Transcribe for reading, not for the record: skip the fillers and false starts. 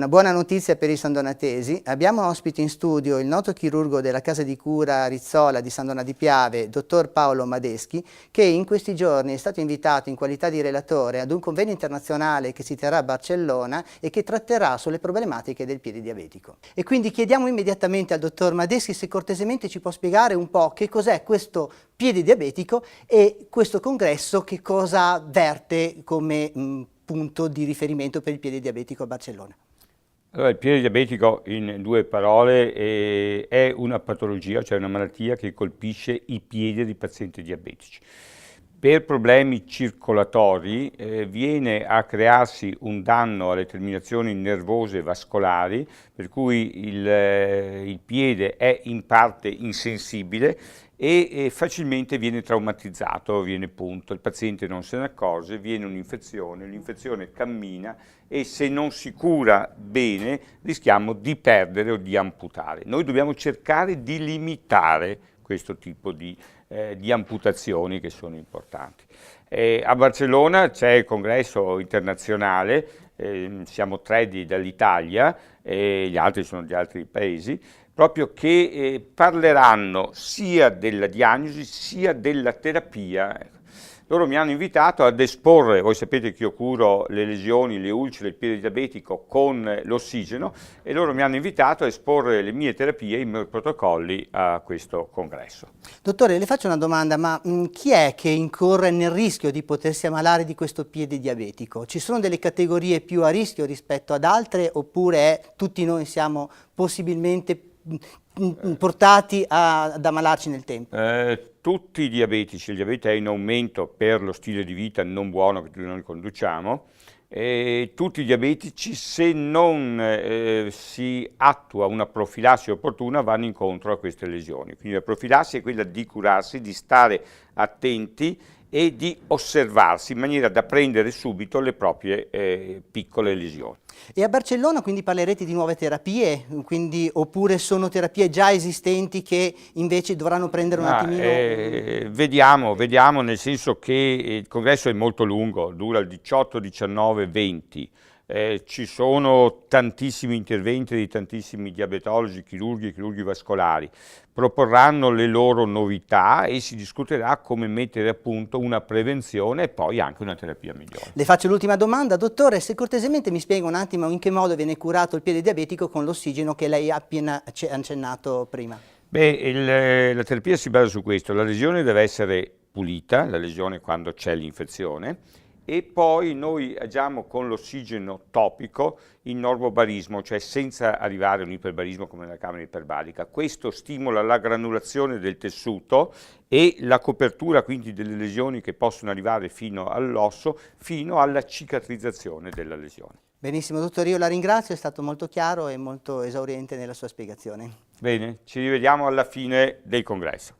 Una buona notizia per i sandonatesi. Abbiamo ospite in studio il noto chirurgo della casa di cura Rizzola di San Donà di Piave, dottor Paolo Madeschi, che in questi giorni è stato invitato in qualità di relatore ad un convegno internazionale che si terrà a Barcellona e che tratterà sulle problematiche del piede diabetico. E quindi chiediamo immediatamente al dottor Madeschi se cortesemente ci può spiegare un po' che cos'è questo piede diabetico e questo congresso che cosa verte come punto di riferimento per il piede diabetico a Barcellona. Allora, il piede diabetico, in due parole, è una patologia, cioè una malattia che colpisce i piedi dei pazienti diabetici. Per problemi circolatori viene a crearsi un danno alle terminazioni nervose vascolari, per cui il piede è in parte insensibile e facilmente viene traumatizzato, viene punto, il paziente non se ne accorge, viene un'infezione, l'infezione cammina e se non si cura bene rischiamo di perdere o di amputare. Noi dobbiamo cercare di limitare questo tipo di amputazioni che sono importanti. A Barcellona c'è il congresso internazionale, siamo 3 dall'Italia, gli altri sono di altri paesi, proprio che parleranno sia della diagnosi sia della terapia. Loro mi hanno invitato ad esporre, voi sapete che io curo le lesioni, le ulcere, il piede diabetico con l'ossigeno e loro mi hanno invitato a esporre le mie terapie, i miei protocolli a questo congresso. Dottore, le faccio una domanda, ma chi è che incorre nel rischio di potersi ammalare di questo piede diabetico? Ci sono delle categorie più a rischio rispetto ad altre oppure tutti noi siamo possibilmente portati ad ammalarci nel tempo? Tutti i diabetici, il diabete è in aumento per lo stile di vita non buono che noi conduciamo, tutti i diabetici se non si attua una profilassi opportuna vanno incontro a queste lesioni. Quindi la profilassi è quella di curarsi, di stare attenti e di osservarsi in maniera da prendere subito le proprie piccole lesioni. E a Barcellona quindi parlerete di nuove terapie, quindi, oppure sono terapie già esistenti che invece dovranno prendere un attimino... Vediamo, nel senso che il congresso è molto lungo, dura il 18, 19, 20. Ci sono tantissimi interventi di tantissimi diabetologi, chirurghi vascolari, proporranno le loro novità e si discuterà come mettere a punto una prevenzione e poi anche una terapia migliore. Le faccio l'ultima domanda, dottore, se cortesemente mi spiega un attimo in che modo viene curato il piede diabetico con l'ossigeno che lei ha appena accennato prima. Beh, la terapia si basa su questo, la lesione deve essere pulita, la lesione quando c'è l'infezione, e poi noi agiamo con l'ossigeno topico in normobarismo, cioè senza arrivare a un iperbarismo come nella camera iperbarica. Questo stimola la granulazione del tessuto e la copertura quindi delle lesioni che possono arrivare fino all'osso, fino alla cicatrizzazione della lesione. Benissimo, dottore, io la ringrazio, è stato molto chiaro e molto esauriente nella sua spiegazione. Bene, ci rivediamo alla fine del congresso.